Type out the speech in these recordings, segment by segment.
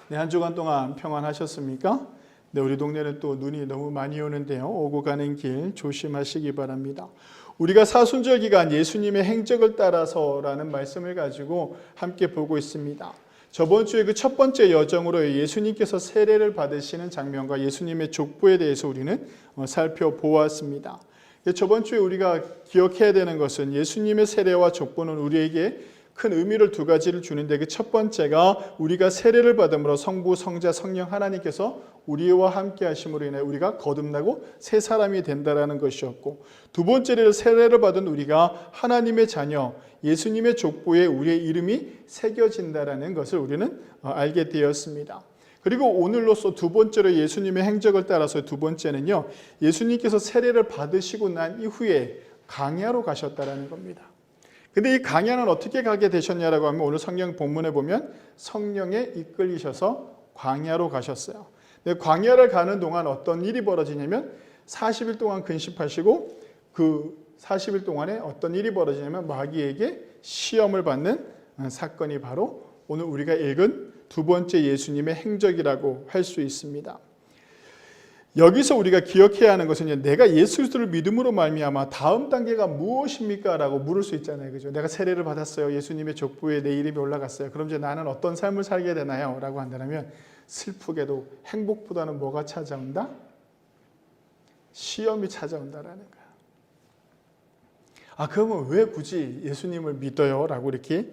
네, 한 주간 동안 평안하셨습니까? 네, 우리 동네는 또 눈이 너무 많이 오는데요. 오고 가는 길 조심하시기 바랍니다. 우리가 사순절 기간 예수님의 행적을 따라서라는 말씀을 가지고 함께 보고 있습니다. 저번 주에 그 첫 번째 여정으로 예수님께서 세례를 받으시는 장면과 예수님의 족보에 대해서 우리는 살펴보았습니다. 저번 주에 우리가 기억해야 되는 것은 예수님의 세례와 족보는 우리에게 큰 의미를 두 가지를 주는데, 그 첫 번째가 우리가 세례를 받음으로 성부, 성자, 성령 하나님께서 우리와 함께 하심으로 인해 우리가 거듭나고 새 사람이 된다라는 것이었고, 두 번째로 세례를 받은 우리가 하나님의 자녀, 예수님의 족보에 우리의 이름이 새겨진다라는 것을 우리는 알게 되었습니다. 그리고 오늘로서 두 번째로 예수님의 행적을 따라서 두 번째는요, 예수님께서 세례를 받으시고 난 이후에 광야로 가셨다라는 겁니다. 근데 이 광야는 어떻게 가게 되셨냐라고 하면 오늘 성경 본문에 보면 성령에 이끌리셔서 광야로 가셨어요. 근데 광야를 가는 동안 어떤 일이 벌어지냐면 40일 동안 근심하시고 그 40일 동안에 어떤 일이 벌어지냐면 마귀에게 시험을 받는 사건이 바로 오늘 우리가 읽은 두 번째 예수님의 행적이라고 할 수 있습니다. 여기서 우리가 기억해야 하는 것은 내가 예수 그리스도를 믿음으로 말미암아 다음 단계가 무엇입니까? 라고 물을 수 있잖아요. 그죠? 내가 세례를 받았어요. 예수님의 족보에 내 이름이 올라갔어요. 그럼 이제 나는 어떤 삶을 살게 되나요? 라고 한다면 슬프게도 행복보다는 뭐가 찾아온다? 시험이 찾아온다라는 거야. 그러면 왜 굳이 예수님을 믿어요? 라고 이렇게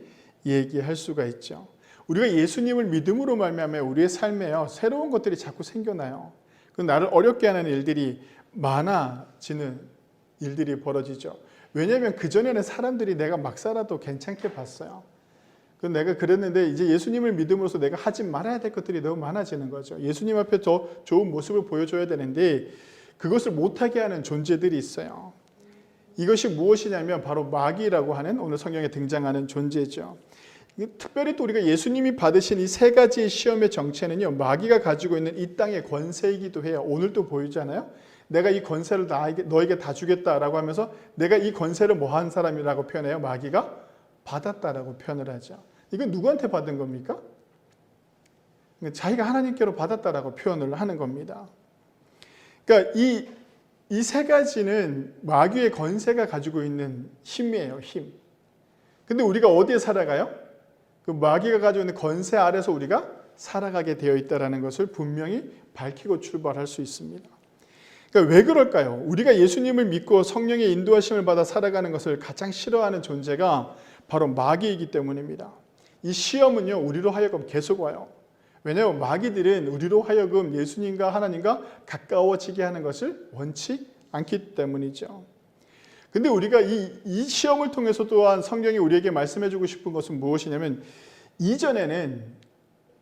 얘기할 수가 있죠. 우리가 예수님을 믿음으로 말미암아 우리의 삶에요, 새로운 것들이 자꾸 생겨나요. 그 나를 어렵게 하는 일들이 많아지는 일들이 벌어지죠. 왜냐하면 그전에는 사람들이 내가 막 살아도 괜찮게 봤어요. 내가 그랬는데 이제 예수님을 믿음으로써 내가 하지 말아야 될 것들이 너무 많아지는 거죠. 예수님 앞에 더 좋은 모습을 보여줘야 되는데 그것을 못하게 하는 존재들이 있어요. 이것이 무엇이냐면 바로 마귀라고 하는 오늘 성경에 등장하는 존재죠. 특별히 또 우리가 예수님이 받으신 이 세 가지의 시험의 정체는요, 마귀가 가지고 있는 이 땅의 권세이기도 해요. 오늘도 보이잖아요. 내가 이 권세를 너에게 다 주겠다라고 하면서 내가 이 권세를 뭐 한 사람이라고 표현해요? 마귀가 받았다라고 표현을 하죠. 이건 누구한테 받은 겁니까? 자기가 하나님께로 받았다라고 표현을 하는 겁니다. 그러니까 이 세 가지는 마귀의 권세가 가지고 있는 힘이에요. 힘. 근데 우리가 어디에 살아가요? 그 마귀가 가지고 있는 권세 아래서 우리가 살아가게 되어 있다는 것을 분명히 밝히고 출발할 수 있습니다. 그러니까 왜 그럴까요? 우리가 예수님을 믿고 성령의 인도하심을 받아 살아가는 것을 가장 싫어하는 존재가 바로 마귀이기 때문입니다. 이 시험은요, 우리로 하여금 계속 와요. 왜냐하면 마귀들은 우리로 하여금 예수님과 하나님과 가까워지게 하는 것을 원치 않기 때문이죠. 근데 우리가 이 시험을 통해서 또한 성경이 우리에게 말씀해주고 싶은 것은 무엇이냐면, 이전에는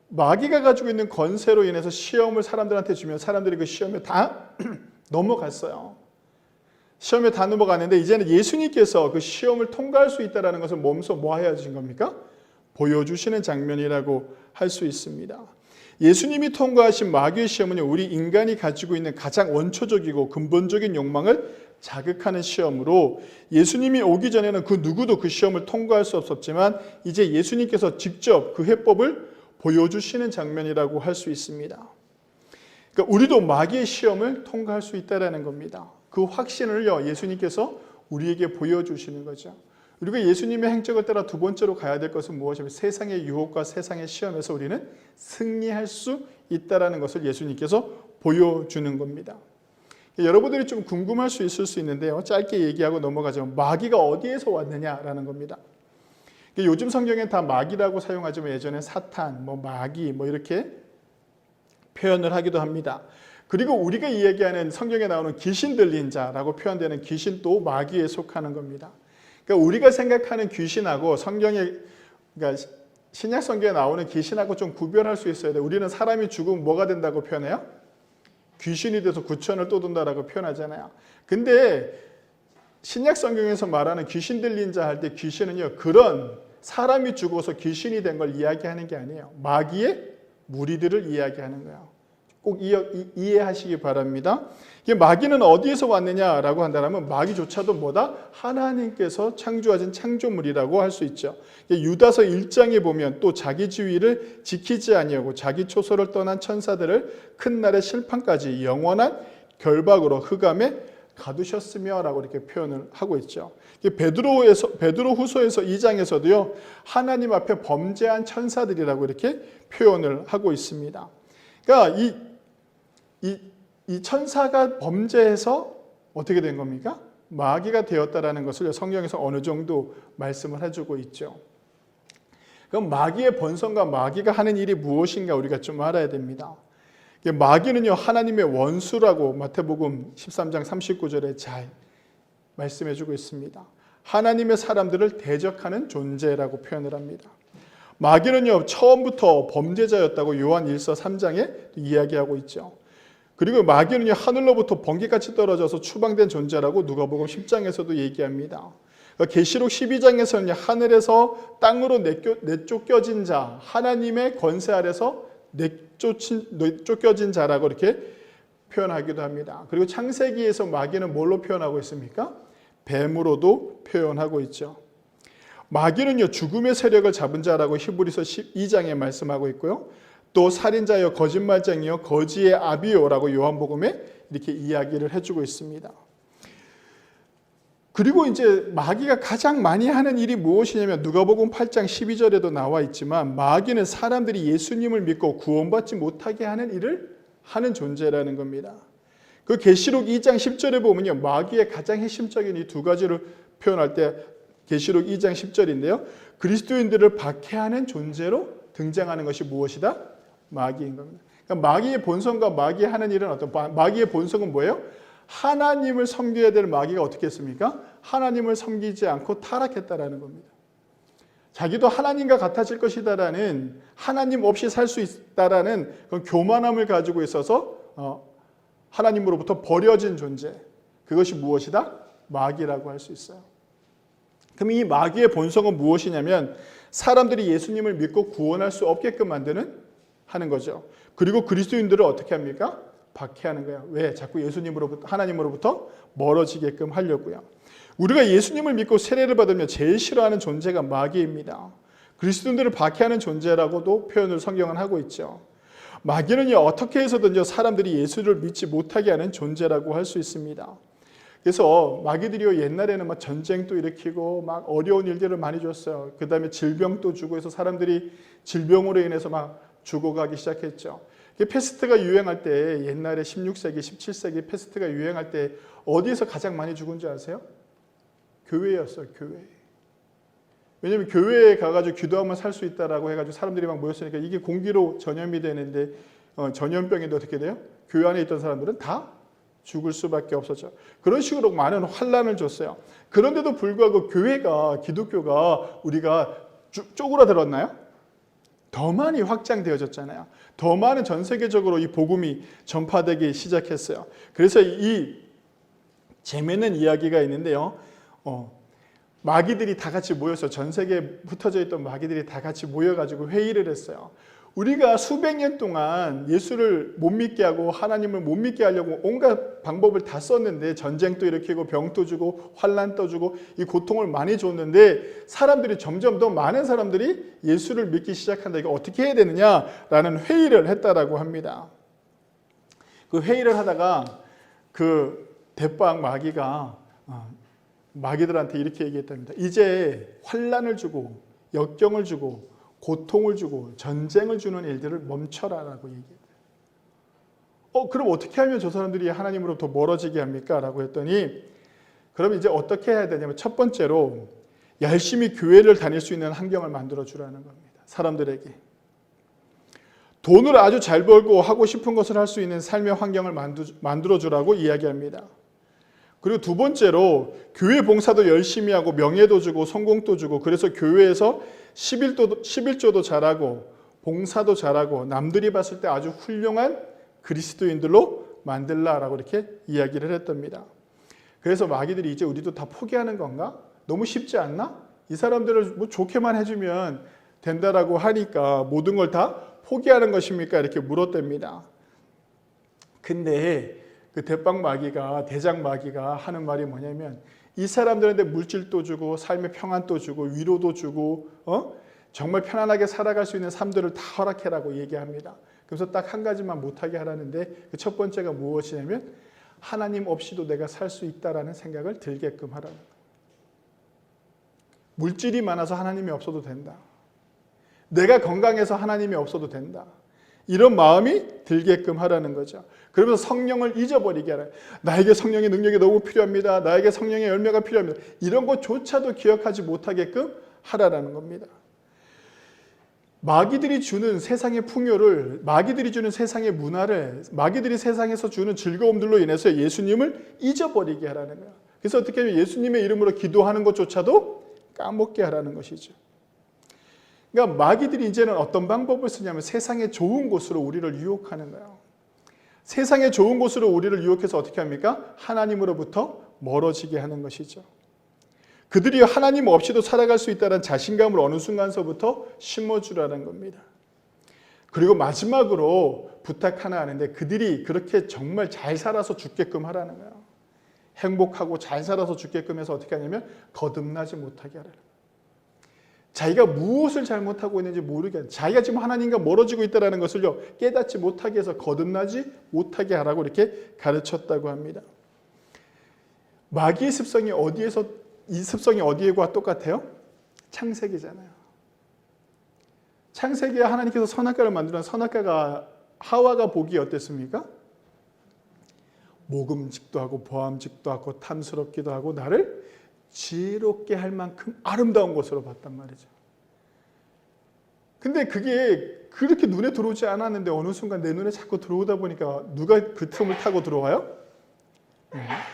마귀가 가지고 있는 권세로 인해서 시험을 사람들한테 주면 사람들이 그 시험에 다 넘어갔어요. 시험에 다 넘어갔는데 이제는 예수님께서 그 시험을 통과할 수 있다는 것을 몸소 뭐 해주신 겁니까? 보여주시는 장면이라고 할 수 있습니다. 예수님이 통과하신 마귀의 시험은 우리 인간이 가지고 있는 가장 원초적이고 근본적인 욕망을 자극하는 시험으로, 예수님이 오기 전에는 그 누구도 그 시험을 통과할 수 없었지만 이제 예수님께서 직접 그 해법을 보여주시는 장면이라고 할 수 있습니다. 그러니까 우리도 마귀의 시험을 통과할 수 있다는 겁니다. 그 확신을요, 예수님께서 우리에게 보여주시는 거죠. 우리가 예수님의 행적을 따라 두 번째로 가야 될 것은 무엇이냐면 세상의 유혹과 세상의 시험에서 우리는 승리할 수 있다는 것을 예수님께서 보여주는 겁니다. 여러분들이 좀 궁금할 수 있을 수 있는데요, 짧게 얘기하고 넘어가자면 마귀가 어디에서 왔느냐라는 겁니다. 요즘 성경엔 다 마귀라고 사용하지만 예전에 사탄, 마귀 이렇게 표현을 하기도 합니다. 그리고 우리가 이야기하는 성경에 나오는 귀신 들린 자라고 표현되는 귀신도 마귀에 속하는 겁니다. 그러니까 우리가 생각하는 귀신하고 그러니까 신약 성경에 나오는 귀신하고 좀 구별할 수 있어야 돼요. 우리는 사람이 죽으면 뭐가 된다고 표현해요? 귀신이 돼서 구천을 떠돈다라고 표현하잖아요. 근데 신약 성경에서 말하는 귀신 들린 자 할 때 귀신은요, 그런 사람이 죽어서 귀신이 된 걸 이야기하는 게 아니에요. 마귀의 무리들을 이야기하는 거예요. 꼭 이해하시기 바랍니다. 이게 마귀는 어디에서 왔느냐라고 한다면 마귀조차도 뭐다? 하나님께서 창조하신 창조물이라고 할 수 있죠. 유다서 1장에 보면 또 자기 지위를 지키지 아니하고 자기 초소를 떠난 천사들을 큰 날의 심판까지 영원한 결박으로 흑암에 가두셨으며 라고 이렇게 표현을 하고 있죠. 베드로후서에서 2장에서도요. 하나님 앞에 범죄한 천사들이라고 이렇게 표현을 하고 있습니다. 그러니까 이 천사가 범죄해서 어떻게 된 겁니까? 마귀가 되었다라는 것을 성경에서 어느 정도 말씀을 해주고 있죠. 그럼 마귀의 본성과 마귀가 하는 일이 무엇인가 우리가 좀 알아야 됩니다. 마귀는요, 하나님의 원수라고 마태복음 13장 39절에 잘 말씀해주고 있습니다. 하나님의 사람들을 대적하는 존재라고 표현을 합니다. 마귀는요, 처음부터 범죄자였다고 요한 1서 3장에 이야기하고 있죠. 그리고 마귀는요, 하늘로부터 번개같이 떨어져서 추방된 존재라고 누가복음 10장에서도 얘기합니다. 계시록 12장에서는 하늘에서 땅으로 내쫓겨진 자, 하나님의 권세 아래서 내쫓겨진 자라고 이렇게 표현하기도 합니다. 그리고 창세기에서 마귀는 뭘로 표현하고 있습니까? 뱀으로도 표현하고 있죠. 마귀는요, 죽음의 세력을 잡은 자라고 히브리서 12장에 말씀하고 있고요. 또 살인자여 거짓말쟁이여 거지의 아비요라고 요한복음에 이렇게 이야기를 해주고 있습니다. 그리고 이제 마귀가 가장 많이 하는 일이 무엇이냐면 누가복음 8장 12절에도 나와 있지만 마귀는 사람들이 예수님을 믿고 구원받지 못하게 하는 일을 하는 존재라는 겁니다. 그 계시록 2장 10절에 보면요, 마귀의 가장 핵심적인 이 두 가지를 표현할 때 계시록 2장 10절인데요. 그리스도인들을 박해하는 존재로 등장하는 것이 무엇이다? 마귀인 겁니다. 그러니까 마귀의 본성과 마귀의 하는 일은 마귀의 본성은 뭐예요? 하나님을 섬겨야 될 마귀가 어떻게 했습니까? 하나님을 섬기지 않고 타락했다라는 겁니다. 자기도 하나님과 같아질 것이다라는, 하나님 없이 살 수 있다라는 그런 교만함을 가지고 있어서 하나님으로부터 버려진 존재. 그것이 무엇이다? 마귀라고 할 수 있어요. 그럼 이 마귀의 본성은 무엇이냐면 사람들이 예수님을 믿고 구원할 수 없게끔 하는 거죠. 그리고 그리스도인들을 어떻게 합니까? 박해하는 거예요. 왜? 자꾸 예수님으로부터, 하나님으로부터 멀어지게끔 하려고요. 우리가 예수님을 믿고 세례를 받으면 제일 싫어하는 존재가 마귀입니다. 그리스도인들을 박해하는 존재라고도 표현을 성경은 하고 있죠. 마귀는요, 어떻게 해서든지 사람들이 예수를 믿지 못하게 하는 존재라고 할 수 있습니다. 그래서 마귀들이요, 옛날에는 막 전쟁도 일으키고 막 어려운 일들을 많이 줬어요. 그 다음에 질병도 주고 해서 사람들이 질병으로 인해서 막 죽어가기 시작했죠. 패스트가 유행할 때, 옛날에 16세기, 17세기 패스트가 유행할 때 어디에서 가장 많이 죽은 줄 아세요? 교회였어요, 교회. 왜냐하면 교회에 가가지고 기도하면 살 수 있다라고 해가지고 사람들이 막 모였으니까 이게 공기로 전염이 되는데 전염병인데 어떻게 돼요? 교회 안에 있던 사람들은 다 죽을 수밖에 없었죠. 그런 식으로 많은 환란을 줬어요. 그런데도 불구하고 교회가, 기독교가 우리가 쪼그라들었나요? 더 많이 확장되어졌잖아요. 더 많은 전 세계적으로 이 복음이 전파되기 시작했어요. 그래서 이 재미있는 이야기가 있는데요. 마귀들이 다 같이 모여서 전 세계에 흩어져 있던 마귀들이 다 같이 모여가지고 회의를 했어요. 우리가 수백 년 동안 예수를 못 믿게 하고 하나님을 못 믿게 하려고 온갖 방법을 다 썼는데 전쟁도 일으키고 병도 주고 환난도 주고 이 고통을 많이 줬는데 사람들이 점점 더 많은 사람들이 예수를 믿기 시작한다. 이거 어떻게 해야 되느냐라는 회의를 했다라고 합니다. 그 회의를 하다가 그 대빵 마귀가 마귀들한테 이렇게 얘기했답니다. 이제 환난을 주고 역경을 주고 고통을 주고 전쟁을 주는 일들을 멈춰라라고 얘기해요. 그럼 어떻게 하면 저 사람들이 하나님으로부터 멀어지게 합니까? 라고 했더니 그럼 이제 어떻게 해야 되냐면 첫 번째로 열심히 교회를 다닐 수 있는 환경을 만들어 주라는 겁니다. 사람들에게. 돈을 아주 잘 벌고 하고 싶은 것을 할 수 있는 삶의 환경을 만들어 주라고 이야기합니다. 그리고 두 번째로 교회 봉사도 열심히 하고 명예도 주고 성공도 주고 그래서 교회에서 11조도 잘하고 봉사도 잘하고 남들이 봤을 때 아주 훌륭한 그리스도인들로 만들라라고 이렇게 이야기를 했답니다. 그래서 마귀들이 이제 우리도 다 포기하는 건가? 너무 쉽지 않나? 이 사람들을 뭐 좋게만 해주면 된다라고 하니까 모든 걸 다 포기하는 것입니까? 이렇게 물었답니다. 근데 그 대빵마귀가, 대장마귀가 하는 말이 뭐냐면 이 사람들한테 물질도 주고 삶의 평안도 주고 위로도 주고 정말 편안하게 살아갈 수 있는 삶들을 다 허락해라고 얘기합니다. 그래서 딱 한 가지만 못하게 하라는데 그 첫 번째가 무엇이냐면 하나님 없이도 내가 살 수 있다라는 생각을 들게끔 하라는 거예요. 물질이 많아서 하나님이 없어도 된다. 내가 건강해서 하나님이 없어도 된다. 이런 마음이 들게끔 하라는 거죠. 그러면서 성령을 잊어버리게 하라. 나에게 성령의 능력이 너무 필요합니다. 나에게 성령의 열매가 필요합니다. 이런 것조차도 기억하지 못하게끔 하라라는 겁니다. 마귀들이 주는 세상의 풍요를, 마귀들이 주는 세상의 문화를, 마귀들이 세상에서 주는 즐거움들로 인해서 예수님을 잊어버리게 하라는 거예요. 그래서 어떻게 하면 예수님의 이름으로 기도하는 것조차도 까먹게 하라는 것이죠. 그러니까 마귀들이 이제는 어떤 방법을 쓰냐면 세상의 좋은 곳으로 우리를 유혹하는 거예요. 세상의 좋은 곳으로 우리를 유혹해서 어떻게 합니까? 하나님으로부터 멀어지게 하는 것이죠. 그들이 하나님 없이도 살아갈 수 있다는 자신감을 어느 순간서부터 심어주라는 겁니다. 그리고 마지막으로 부탁 하나 하는데 그들이 그렇게 정말 잘 살아서 죽게끔 하라는 거예요. 행복하고 잘 살아서 죽게끔 해서 어떻게 하냐면 거듭나지 못하게 하라는 거예요. 자기가 무엇을 잘못하고 있는지 모르게, 자기가 지금 하나님과 멀어지고 있다는 것을요 깨닫지 못하게 해서 거듭나지 못하게 하라고 이렇게 가르쳤다고 합니다. 마귀의 습성이 이 습성이 어디에와 똑같아요? 창세기잖아요. 창세기에 하나님께서 선악과를 만들어 선악과가 하와가 보기 어땠습니까? 모금직도 하고 보암직도 하고 탐스럽기도 하고 나를 지혜롭게 할 만큼 아름다운 것으로 봤단 말이죠. 근데 그게 그렇게 눈에 들어오지 않았는데 어느 순간 내 눈에 자꾸 들어오다 보니까 누가 그 틈을 타고 들어와요?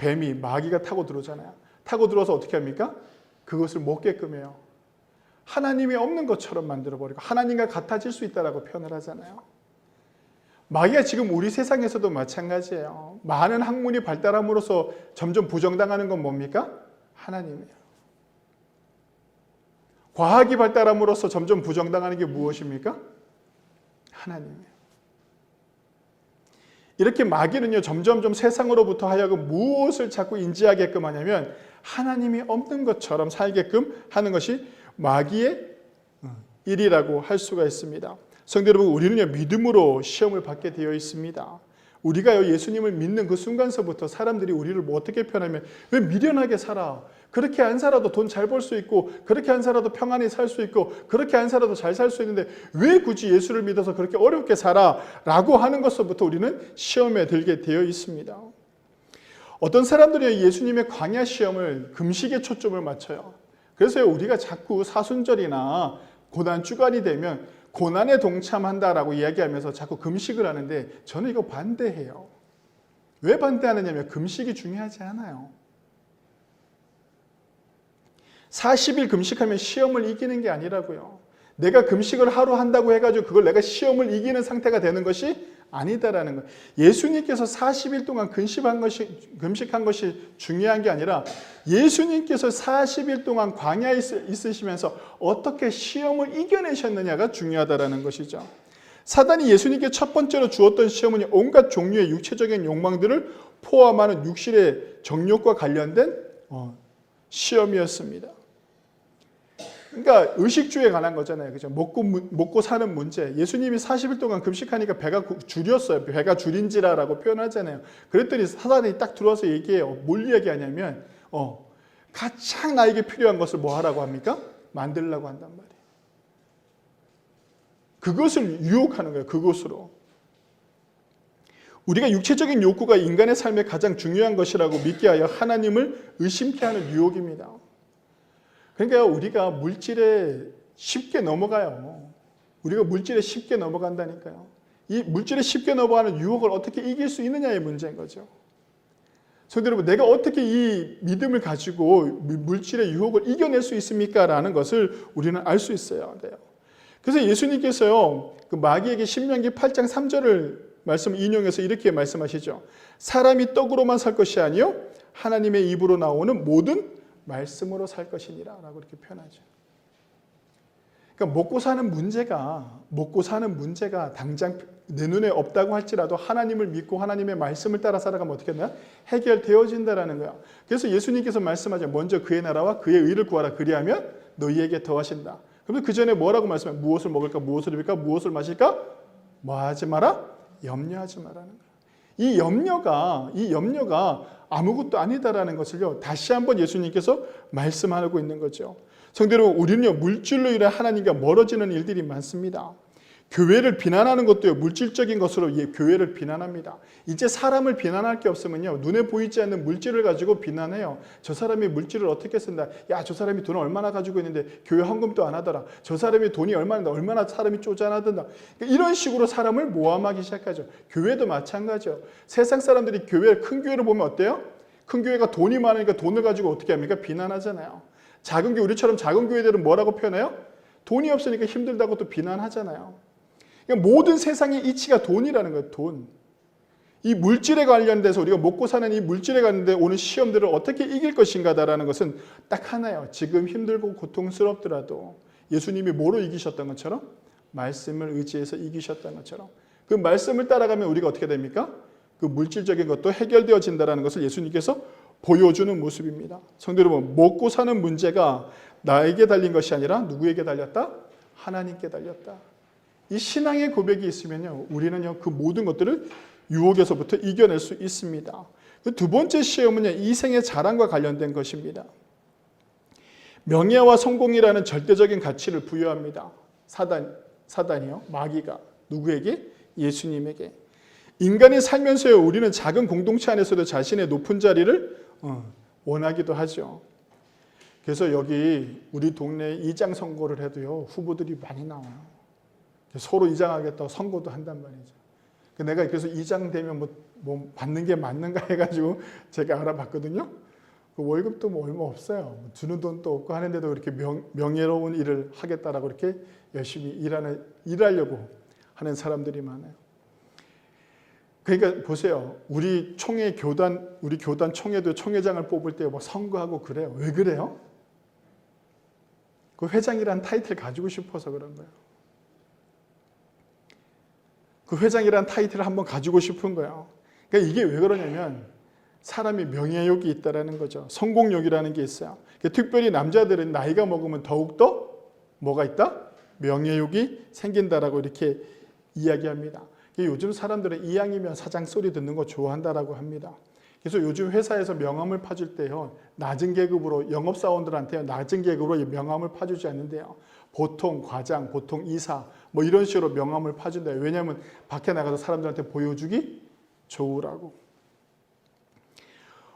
뱀이, 마귀가 타고 들어오잖아요. 타고 들어와서 어떻게 합니까? 그것을 먹게끔 해요. 하나님이 없는 것처럼 만들어버리고 하나님과 같아질 수 있다라고 표현을 하잖아요. 마귀가 지금 우리 세상에서도 마찬가지예요. 많은 학문이 발달함으로써 점점 부정당하는 건 뭡니까? 하나님이에요. 과학이 발달함으로써 점점 부정당하는 게 무엇입니까? 하나님이에요. 이렇게 마귀는요 점점점 세상으로부터 하여금 무엇을 자꾸 인지하게끔 하냐면 하나님이 없는 것처럼 살게끔 하는 것이 마귀의 일이라고 할 수가 있습니다. 성도 여러분, 우리는요 믿음으로 시험을 받게 되어 있습니다. 우리가요 예수님을 믿는 그 순간서부터 사람들이 우리를 뭐 어떻게 표현하면 왜 미련하게 살아? 그렇게 안 살아도 돈 잘 벌 수 있고 그렇게 안 살아도 평안히 살 수 있고 그렇게 안 살아도 잘 살 수 있는데 왜 굳이 예수를 믿어서 그렇게 어렵게 살아? 라고 하는 것서부터 우리는 시험에 들게 되어 있습니다. 어떤 사람들이 예수님의 광야 시험을 금식에 초점을 맞춰요. 그래서 우리가 자꾸 사순절이나 고난 주간이 되면 고난에 동참한다라고 이야기하면서 자꾸 금식을 하는데 저는 이거 반대해요. 왜 반대하느냐면 금식이 중요하지 않아요. 40일 금식하면 시험을 이기는 게 아니라고요. 내가 금식을 하루 한다고 해가지고 그걸 내가 시험을 이기는 상태가 되는 것이 아니다라는 거예요. 예수님께서 40일 동안 금식한 것이 중요한 게 아니라 예수님께서 40일 동안 광야에 있으시면서 어떻게 시험을 이겨내셨느냐가 중요하다라는 것이죠. 사단이 예수님께 첫 번째로 주었던 시험은 온갖 종류의 육체적인 욕망들을 포함하는 육신의 정욕과 관련된 시험이었습니다. 그러니까 의식주에 관한 거잖아요. 그죠? 먹고 사는 문제. 예수님이 40일 동안 금식하니까 배가 줄였어요. 배가 줄인지라라고 표현하잖아요. 그랬더니 사단이 딱 들어와서 얘기해요. 뭘 이야기하냐면 가장 나에게 필요한 것을 뭐 하라고 합니까? 만들려고 한단 말이에요. 그것을 유혹하는 거예요. 그것으로. 우리가 육체적인 욕구가 인간의 삶에 가장 중요한 것이라고 믿게 하여 하나님을 의심케 하는 유혹입니다. 그러니까 우리가 물질에 쉽게 넘어가요. 우리가 물질에 쉽게 넘어간다니까요. 이 물질에 쉽게 넘어가는 유혹을 어떻게 이길 수 있느냐의 문제인 거죠. 성도 여러분, 내가 어떻게 이 믿음을 가지고 물질의 유혹을 이겨낼 수 있습니까? 라는 것을 우리는 알 수 있어야 돼요. 그래서 예수님께서요, 그 마귀에게 신명기 8장 3절을 말씀 인용해서 이렇게 말씀하시죠. 사람이 떡으로만 살 것이 아니요 하나님의 입으로 나오는 모든 말씀으로 살 것이니라 라고 이렇게 표현하죠. 그러니까 먹고 사는 문제가 당장 내 눈에 없다고 할지라도 하나님을 믿고 하나님의 말씀을 따라 살아가면 어떻게 되나? 해결되어진다라는 거야. 그래서 예수님께서 말씀하죠. 먼저 그의 나라와 그의 의를 구하라. 그리하면 너희에게 더하신다. 그러면 그 전에 뭐라고 말씀해요? 무엇을 먹을까? 무엇을 입을까? 무엇을 마실까? 뭐 하지 마라? 염려하지 마라는 거야. 이 염려가 아무것도 아니다라는 것을요. 다시 한번 예수님께서 말씀하고 있는 거죠. 성도 여러분, 우리는요, 물질로 인해 하나님과 멀어지는 일들이 많습니다. 교회를 비난하는 것도요, 물질적인 것으로 교회를 비난합니다. 이제 사람을 비난할 게 없으면요, 눈에 보이지 않는 물질을 가지고 비난해요. 저 사람이 물질을 어떻게 쓴다. 야, 저 사람이 돈을 얼마나 가지고 있는데 교회 헌금도 안 하더라. 저 사람이 돈이 얼마나 사람이 쪼잔하던가. 이런 식으로 사람을 모함하기 시작하죠. 교회도 마찬가지죠. 세상 사람들이 큰 교회를 보면 어때요? 큰 교회가 돈이 많으니까 돈을 가지고 어떻게 합니까? 비난하잖아요. 작은 교회, 우리처럼 작은 교회들은 뭐라고 표현해요? 돈이 없으니까 힘들다고 또 비난하잖아요. 그러니까 모든 세상의 이치가 돈이라는 거예요. 돈. 이 물질에 관련돼서 우리가 먹고 사는 이 물질에 관련돼 오는 시험들을 어떻게 이길 것인가라는 것은 딱 하나예요. 지금 힘들고 고통스럽더라도 예수님이 뭐로 이기셨던 것처럼? 말씀을 의지해서 이기셨던 것처럼. 그 말씀을 따라가면 우리가 어떻게 됩니까? 그 물질적인 것도 해결되어진다는 것을 예수님께서 보여주는 모습입니다. 성도 여러분, 먹고 사는 문제가 나에게 달린 것이 아니라 누구에게 달렸다? 하나님께 달렸다. 이 신앙의 고백이 있으면요, 우리는요, 그 모든 것들을 유혹에서부터 이겨낼 수 있습니다. 그 두 번째 시험은요, 이생의 자랑과 관련된 것입니다. 명예와 성공이라는 절대적인 가치를 부여합니다. 사단이요, 마귀가. 누구에게? 예수님에게. 인간이 살면서요, 우리는 작은 공동체 안에서도 자신의 높은 자리를 원하기도 하죠. 그래서 여기 우리 동네에 이장 선거를 해도요, 후보들이 많이 나와요. 서로 이장하겠다고 선거도 한단 말이죠. 내가 그래서 이장 되면 뭐 받는 게 맞는가 해가지고 제가 알아봤거든요. 그 월급도 뭐 얼마 없어요. 주는 돈도 없고 하는데도 그렇게 명예로운 일을 하겠다라고 이렇게 열심히 일하려고 하는 사람들이 많아요. 그러니까 보세요. 우리 교단 총회도 총회장을 뽑을 때 뭐 선거하고 그래요. 왜 그래요? 그 회장이라는 타이틀 가지고 싶어서 그런 거예요. 그 회장이라는 타이틀을 한번 가지고 싶은 거예요. 그러니까 이게 왜 그러냐면 사람이 명예욕이 있다는 거죠. 성공욕이라는 게 있어요. 특별히 남자들은 나이가 먹으면 더욱더 뭐가 있다? 명예욕이 생긴다라고 이렇게 이야기합니다. 요즘 사람들은 이왕이면 사장 소리 듣는 거 좋아한다라고 합니다. 그래서 요즘 회사에서 명함을 파줄 때요, 낮은 계급으로 영업사원들한테 낮은 계급으로 명함을 파주지 않는데요. 보통 과장, 보통 이사 뭐 이런 식으로 명함을 파준대요. 왜냐하면 밖에 나가서 사람들한테 보여주기 좋으라고.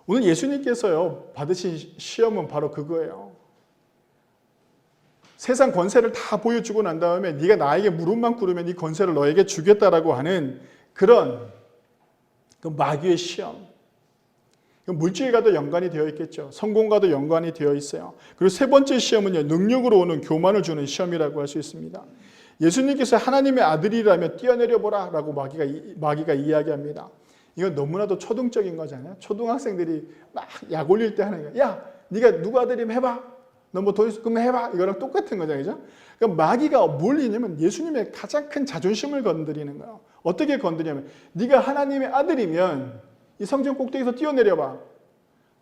오늘 예수님께서요 받으신 시험은 바로 그거예요. 세상 권세를 다 보여주고 난 다음에 네가 나에게 무릎만 꿇으면 이 권세를 너에게 주겠다라고 하는 그런 그 마귀의 시험. 물질과도 연관이 되어 있겠죠. 성공과도 연관이 되어 있어요. 그리고 세 번째 시험은요, 능력으로 오는 교만을 주는 시험이라고 할 수 있습니다. 예수님께서 하나님의 아들이라면 뛰어내려보라 라고 마귀가 이야기합니다. 이건 너무나도 초등적인 거잖아요. 초등학생들이 막 약 올릴 때 하는 거예요. 야, 네가 누구 아들이면 해봐. 너 뭐 돈 있어? 그럼 해봐. 이거랑 똑같은 거잖아요. 그죠? 그러니까 마귀가 뭘 이냐면 예수님의 가장 큰 자존심을 건드리는 거예요. 어떻게 건드리냐면 네가 하나님의 아들이면 이 성전 꼭대기에서 뛰어내려봐.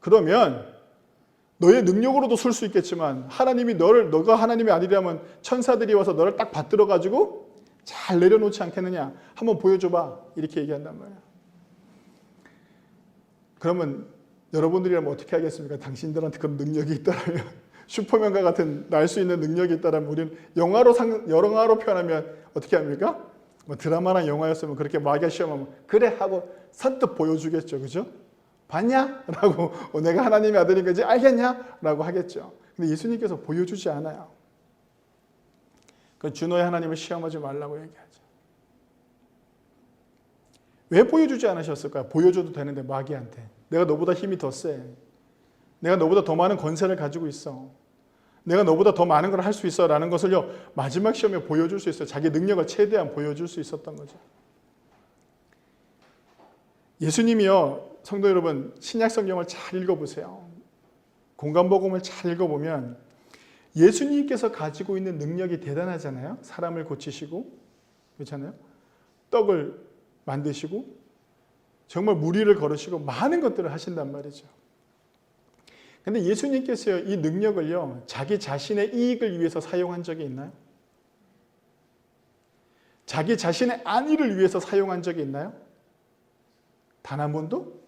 그러면 너의 능력으로도 설 수 있겠지만 하나님이 너가 하나님의 아들이라면 천사들이 와서 너를 딱 받들어 가지고 잘 내려놓지 않겠느냐. 한번 보여줘봐. 이렇게 얘기한단 말이야. 그러면 여러분들이라면 어떻게 하겠습니까? 당신들한테 그런 능력이 있다면 슈퍼맨과 같은 날 수 있는 능력이 있다면 우리는 영화로 표현하면 어떻게 합니까? 뭐 드라마나 영화였으면 그렇게 마귀가 시험하면 그래 하고 선뜻 보여주겠죠. 그죠? 봤냐? 라고 내가 하나님의 아들인 거지 알겠냐? 라고 하겠죠. 근데 예수님께서 보여주지 않아요. 그 주너의 하나님을 시험하지 말라고 얘기하죠. 왜 보여주지 않으셨을까요? 보여줘도 되는데 마귀한테. 내가 너보다 힘이 더 세. 내가 너보다 더 많은 권세를 가지고 있어. 내가 너보다 더 많은 걸 할 수 있어 라는 것을요 마지막 시험에 보여줄 수 있어요. 자기 능력을 최대한 보여줄 수 있었던 거죠. 예수님이요 성도 여러분 신약 성경을 잘 읽어보세요. 공간복음을 잘 읽어보면 예수님께서 가지고 있는 능력이 대단하잖아요. 사람을 고치시고, 그렇잖아요. 떡을 만드시고, 정말 무리를 걸으시고 많은 것들을 하신단 말이죠. 근데 예수님께서요, 이 능력을요, 자기 자신의 이익을 위해서 사용한 적이 있나요? 자기 자신의 안위를 위해서 사용한 적이 있나요? 단 한 번도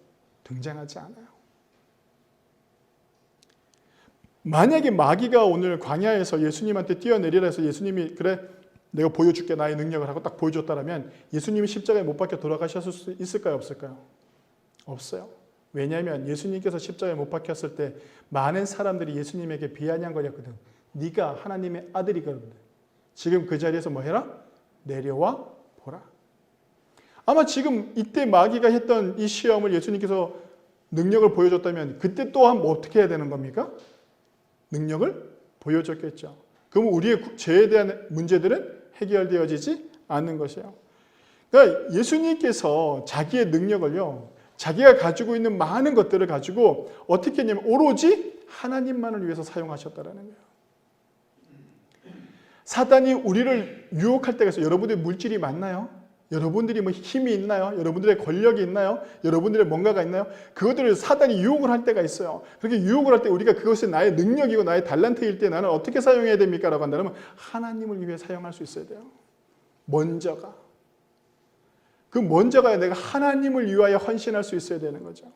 등장하지 않아요. 만약에 마귀가 오늘 광야에서 예수님한테 뛰어내리라 해서 예수님이 그래 내가 보여줄게 나의 능력을 하고 딱 보여줬다면 예수님이 십자가에 못 박혀 돌아가셨을 수 있을까요? 없을까요? 없어요. 왜냐하면 예수님께서 십자가에 못 박혔을 때 많은 사람들이 예수님에게 비아냥거렸거든. 네가 하나님의 아들이거든. 지금 그 자리에서 뭐 해라? 내려와 보라. 아마 지금 이때 마귀가 했던 이 시험을 예수님께서 능력을 보여줬다면 그때 또한 뭐 어떻게 해야 되는 겁니까? 능력을 보여줬겠죠. 그럼 우리의 죄에 대한 문제들은 해결되어지지 않는 것이에요. 그러니까 예수님께서 자기의 능력을요, 자기가 가지고 있는 많은 것들을 가지고 어떻게 했냐면 오로지 하나님만을 위해서 사용하셨다는 거예요. 사단이 우리를 유혹할 때가 있어요. 여러분들의 물질이 많나요? 여러분들이 뭐 힘이 있나요? 여러분들의 권력이 있나요? 여러분들의 뭔가가 있나요? 그것들을 사단이 유혹을 할 때가 있어요. 그렇게 유혹을 할 때 우리가 그것이 나의 능력이고 나의 달란트일 때 나는 어떻게 사용해야 됩니까? 라고 한다면 하나님을 위해 사용할 수 있어야 돼요. 먼저가. 그 먼저가 내가 하나님을 위하여 헌신할 수 있어야 되는 거죠.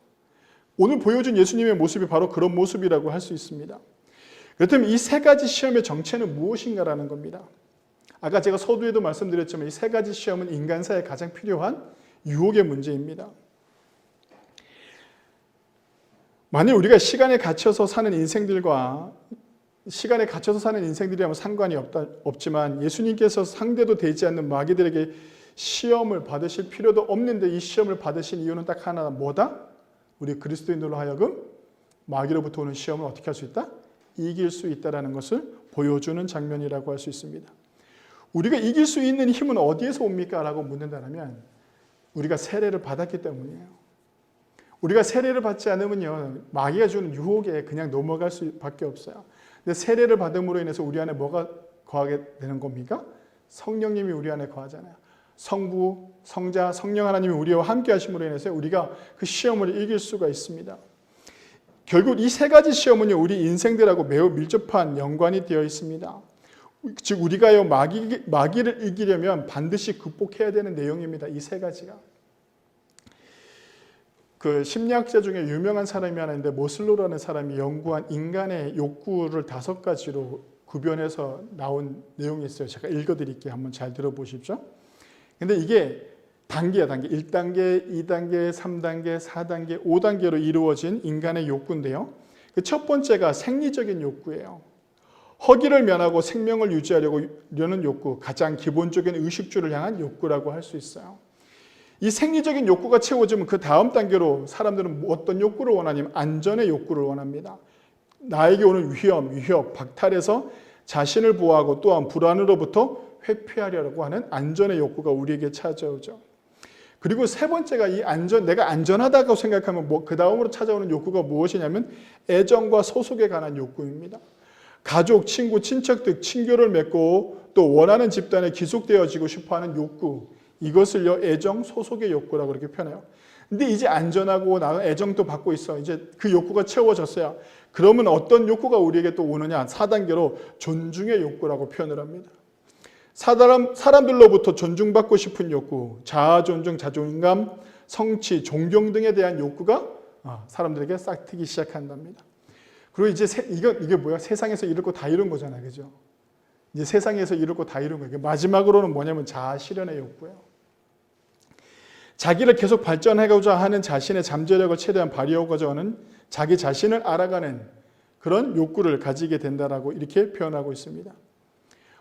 오늘 보여준 예수님의 모습이 바로 그런 모습이라고 할 수 있습니다. 그렇다면 이 세 가지 시험의 정체는 무엇인가라는 겁니다. 아까 제가 서두에도 말씀드렸지만 이 세 가지 시험은 인간사에 가장 필요한 유혹의 문제입니다. 만약 우리가 시간에 갇혀서 사는 인생들이라면 상관이 없지만 예수님께서 상대도 되지 않는 마귀들에게 시험을 받으실 필요도 없는데 이 시험을 받으신 이유는 딱 하나, 뭐다? 우리 그리스도인들로 하여금 마귀로부터 오는 시험을 어떻게 할 수 있다? 이길 수 있다는 것을 보여주는 장면이라고 할 수 있습니다. 우리가 이길 수 있는 힘은 어디에서 옵니까? 라고 묻는다면 우리가 세례를 받았기 때문이에요. 우리가 세례를 받지 않으면요, 마귀가 주는 유혹에 그냥 넘어갈 수밖에 없어요. 근데 세례를 받음으로 인해서 우리 안에 뭐가 거하게 되는 겁니까? 성령님이 우리 안에 거하잖아요. 성부, 성자, 성령 하나님이 우리와 함께 하심으로 인해서 우리가 그 시험을 이길 수가 있습니다. 결국 이 세 가지 시험은요, 우리 인생들하고 매우 밀접한 연관이 되어 있습니다. 즉 우리가요, 마귀를 이기려면 반드시 극복해야 되는 내용입니다. 이 세 가지가. 그 심리학자 중에 유명한 사람이 하나 있는데 모슬로라는 사람이 연구한 인간의 욕구를 5가지로 구별해서 나온 내용이 있어요. 제가 읽어드릴게요. 한번 잘 들어보십시오. 근데 이게 단계야, 단계. 1단계, 2단계, 3단계, 4단계, 5단계로 이루어진 인간의 욕구인데요. 그 첫 번째가 생리적인 욕구예요. 허기를 면하고 생명을 유지하려는 욕구, 가장 기본적인 의식주를 향한 욕구라고 할 수 있어요. 이 생리적인 욕구가 채워지면 그 다음 단계로 사람들은 어떤 욕구를 원하냐면 안전의 욕구를 원합니다. 나에게 오는 위협, 박탈에서 자신을 보호하고 또한 불안으로부터 회피하려고 하는 안전의 욕구가 우리에게 찾아오죠. 그리고 세 번째가 내가 안전하다고 생각하면 그 다음으로 찾아오는 욕구가 무엇이냐면 애정과 소속에 관한 욕구입니다. 가족, 친구, 친척 등 친교를 맺고 또 원하는 집단에 기속되어지고 싶어하는 욕구, 이것을요 애정, 소속의 욕구라고 이렇게 표현해요. 근데 이제 안전하고 나는 애정도 받고 있어. 이제 그 욕구가 채워졌어요. 그러면 어떤 욕구가 우리에게 또 오느냐? 4단계로 존중의 욕구라고 표현을 합니다. 사람들로부터 존중받고 싶은 욕구, 자아 존중, 자존감, 성취, 존경 등에 대한 욕구가 사람들에게 싹트기 시작한답니다. 그리고 이제 이게 뭐야? 세상에서 이룰 거 다 이룬 거잖아요, 그죠? 이제 세상에서 이룰 거 다 이룬 거예요. 마지막으로는 뭐냐면 자아 실현의 욕구예요. 자기를 계속 발전하고자 하는 자신의 잠재력을 최대한 발휘하고자 하는 자기 자신을 알아가는 그런 욕구를 가지게 된다라고 이렇게 표현하고 있습니다.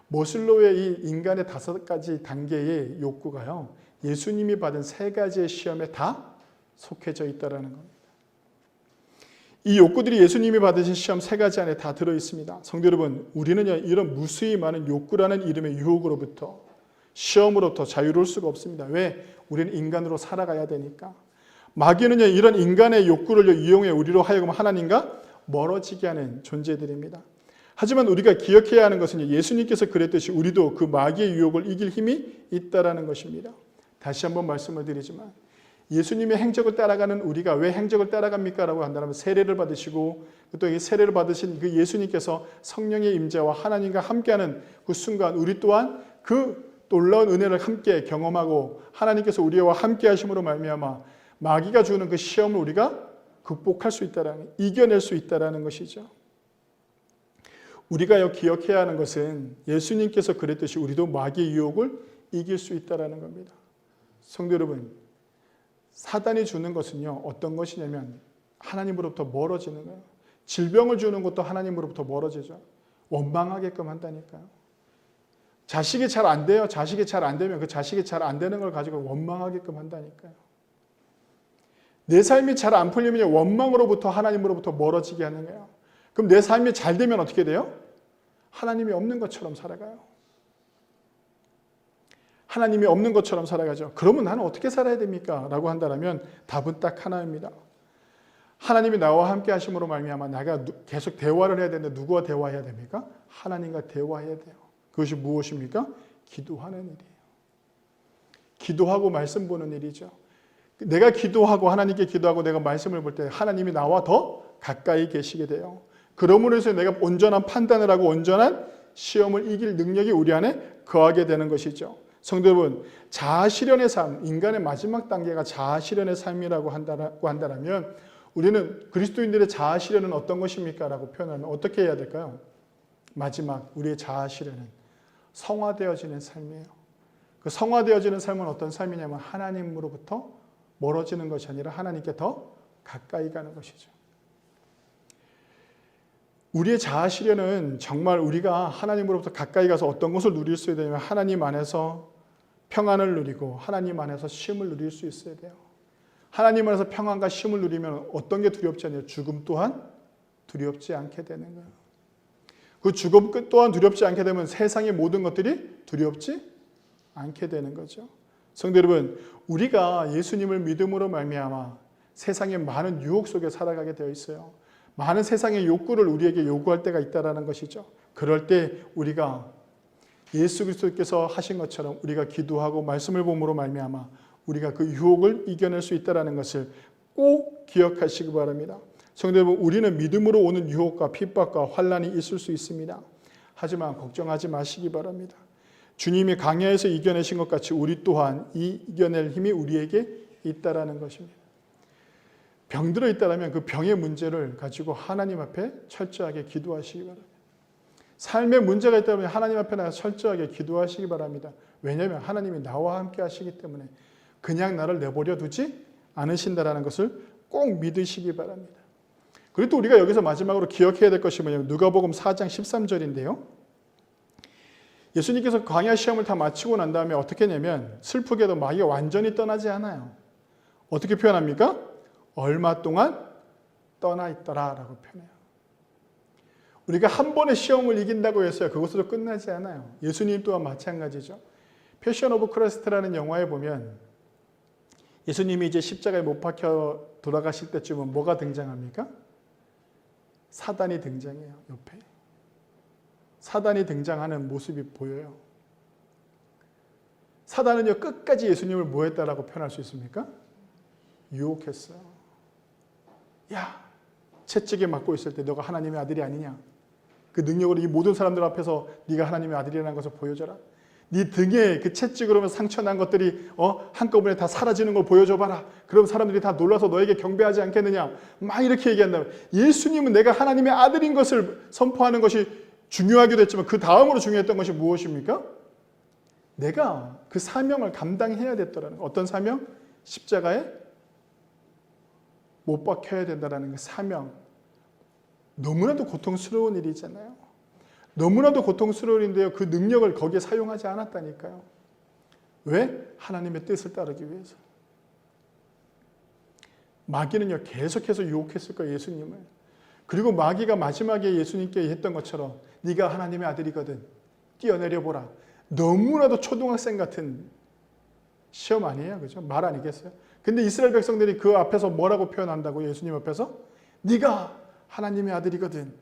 모슬로의 이 인간의 5가지 단계의 욕구가요, 예수님이 받은 3가지의 시험에 다 속해져 있다는 겁니다. 이 욕구들이 예수님이 받으신 시험 3가지 안에 다 들어있습니다. 성도 여러분, 우리는요, 이런 무수히 많은 욕구라는 이름의 유혹으로부터, 시험으로부터 자유로울 수가 없습니다. 왜? 우리는 인간으로 살아가야 되니까. 마귀는요, 이런 인간의 욕구를 이용해 우리로 하여금 하나님과 멀어지게 하는 존재들입니다. 하지만 우리가 기억해야 하는 것은 예수님께서 그랬듯이 우리도 그 마귀의 유혹을 이길 힘이 있다라는 것입니다. 다시 한번 말씀을 드리지만 예수님의 행적을 따라가는 우리가 왜 행적을 따라갑니까? 라고 한다면 세례를 받으시고 또 이 세례를 받으신 그 예수님께서 성령의 임재와 하나님과 함께하는 그 순간 우리 또한 그 놀라운 은혜를 함께 경험하고 하나님께서 우리와 함께 하심으로 말미암아 마귀가 주는 그 시험을 우리가 극복할 수 있다라는, 이겨낼 수 있다라는 것이죠. 우리가 기억해야 하는 것은 예수님께서 그랬듯이 우리도 마귀의 유혹을 이길 수 있다라는 겁니다. 성도 여러분, 사단이 주는 것은요, 어떤 것이냐면 하나님으로부터 멀어지는 거예요. 질병을 주는 것도 하나님으로부터 멀어지죠. 원망하게끔 한다니까요. 자식이 잘 안 돼요. 자식이 잘 안 되면 그 자식이 잘 안 되는 걸 가지고 원망하게끔 한다니까요. 내 삶이 잘 안 풀리면 원망으로부터 하나님으로부터 멀어지게 하는 거예요. 그럼 내 삶이 잘 되면 어떻게 돼요? 하나님이 없는 것처럼 살아가요. 하나님이 없는 것처럼 살아가죠. 그러면 나는 어떻게 살아야 됩니까? 라고 한다면 답은 딱 하나입니다. 하나님이 나와 함께 하심으로 말미암아 내가 계속 대화를 해야 되는데 누구와 대화해야 됩니까? 하나님과 대화해야 돼요. 그것이 무엇입니까? 기도하는 일이에요. 기도하고 말씀 보는 일이죠. 내가 기도하고 하나님께 기도하고 내가 말씀을 볼 때 하나님이 나와 더 가까이 계시게 돼요. 그러므로 해서 내가 온전한 판단을 하고 온전한 시험을 이길 능력이 우리 안에 거하게 되는 것이죠. 성도 여러분, 자아실현의 삶, 인간의 마지막 단계가 자아실현의 삶이라고 한다면 우리는 그리스도인들의 자아실현은 어떤 것입니까? 라고 표현하면 어떻게 해야 될까요? 마지막 우리의 자아실현은 성화되어지는 삶이에요. 그 성화되어지는 삶은 어떤 삶이냐면 하나님으로부터 멀어지는 것이 아니라 하나님께 더 가까이 가는 것이죠. 우리의 자아실현은 정말 우리가 하나님으로부터 가까이 가서 어떤 것을 누릴 수 있냐면 하나님 안에서 평안을 누리고 하나님 안에서 쉼을 누릴 수 있어야 돼요. 하나님 안에서 평안과 쉼을 누리면 어떤 게 두렵지 않아요? 죽음 또한 두렵지 않게 되는 거예요. 그 죽음 또한 두렵지 않게 되면 세상의 모든 것들이 두렵지 않게 되는 거죠. 성도 여러분, 우리가 예수님을 믿음으로 말미암아 세상의 많은 유혹 속에 살아가게 되어 있어요. 많은 세상의 욕구를 우리에게 요구할 때가 있다는 것이죠. 그럴 때 우리가 예수 그리스도께서 하신 것처럼 우리가 기도하고 말씀을 봄으로 말미암아 우리가 그 유혹을 이겨낼 수 있다는 것을 꼭 기억하시기 바랍니다. 성도 여러분, 우리는 믿음으로 오는 유혹과 핍박과 환난이 있을 수 있습니다. 하지만 걱정하지 마시기 바랍니다. 주님이 광야에서 이겨내신 것 같이 우리 또한 이겨낼 힘이 우리에게 있다는 것입니다. 병들어 있다면 그 병의 문제를 가지고 하나님 앞에 철저하게 기도하시기 바랍니다. 삶에 문제가 있다면 하나님 앞에 나가서 철저하게 기도하시기 바랍니다. 왜냐하면 하나님이 나와 함께 하시기 때문에 그냥 나를 내버려 두지 않으신다는 것을 꼭 믿으시기 바랍니다. 그리고 또 우리가 여기서 마지막으로 기억해야 될 것이 뭐냐면 누가복음 4장 13절인데요. 예수님께서 광야 시험을 다 마치고 난 다음에 어떻게 했냐면 슬프게도 마귀가 완전히 떠나지 않아요. 어떻게 표현합니까? 얼마 동안 떠나 있더라라고 표현해요. 우리가 한 번의 시험을 이긴다고 해서요 그것으로 끝나지 않아요. 예수님 또한 마찬가지죠. 패션 오브 크라이스트라는 영화에 보면 예수님이 이제 십자가에 못 박혀 돌아가실 때쯤은 뭐가 등장합니까? 사단이 등장해요. 옆에. 사단이 등장하는 모습이 보여요. 사단은요 끝까지 예수님을 뭐 했다라고 표현할 수 있습니까? 유혹했어요. 야, 채찍에 맞고 있을 때 너가 하나님의 아들이 아니냐? 그 능력으로 이 모든 사람들 앞에서 네가 하나님의 아들이라는 것을 보여줘라. 네 등에 그 채찍으로 상처 난 것들이 한꺼번에 다 사라지는 걸 보여줘봐라. 그럼 사람들이 다 놀라서 너에게 경배하지 않겠느냐? 막 이렇게 얘기한다면 예수님은 내가 하나님의 아들인 것을 선포하는 것이 중요하기도 했지만 그 다음으로 중요했던 것이 무엇입니까? 내가 그 사명을 감당해야 됐더라는 거. 어떤 사명? 십자가에 못 박혀야 된다는 그 사명. 너무나도 고통스러운 일이잖아요. 너무나도 고통스러운 일인데요. 그 능력을 거기에 사용하지 않았다니까요. 왜? 하나님의 뜻을 따르기 위해서. 마귀는요 계속해서 유혹했을 거예요. 예수님을. 그리고 마귀가 마지막에 예수님께 했던 것처럼 네가 하나님의 아들이거든. 뛰어내려보라. 너무나도 초등학생 같은 시험 아니에요? 그죠? 말 아니겠어요? 근데 이스라엘 백성들이 그 앞에서 뭐라고 표현한다고 예수님 앞에서? 네가 하나님의 아들이거든.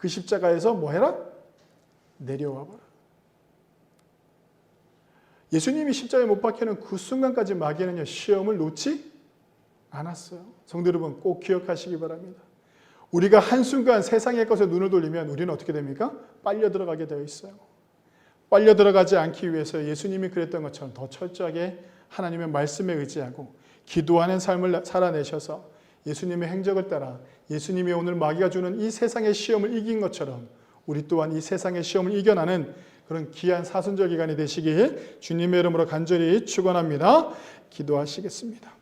그 십자가에서 뭐 해라? 내려와 봐라. 예수님이 십자가에 못 박히는 그 순간까지 마귀는요, 시험을 놓지 않았어요. 성도 여러분 꼭 기억하시기 바랍니다. 우리가 한순간 세상의 것에 눈을 돌리면 우리는 어떻게 됩니까? 빨려 들어가게 되어 있어요. 빨려 들어가지 않기 위해서 예수님이 그랬던 것처럼 더 철저하게 하나님의 말씀에 의지하고 기도하는 삶을 살아내셔서 예수님의 행적을 따라 예수님이 오늘 마귀가 주는 이 세상의 시험을 이긴 것처럼 우리 또한 이 세상의 시험을 이겨나는 그런 귀한 사순절 기간이 되시길 주님의 이름으로 간절히 축원합니다. 기도하시겠습니다.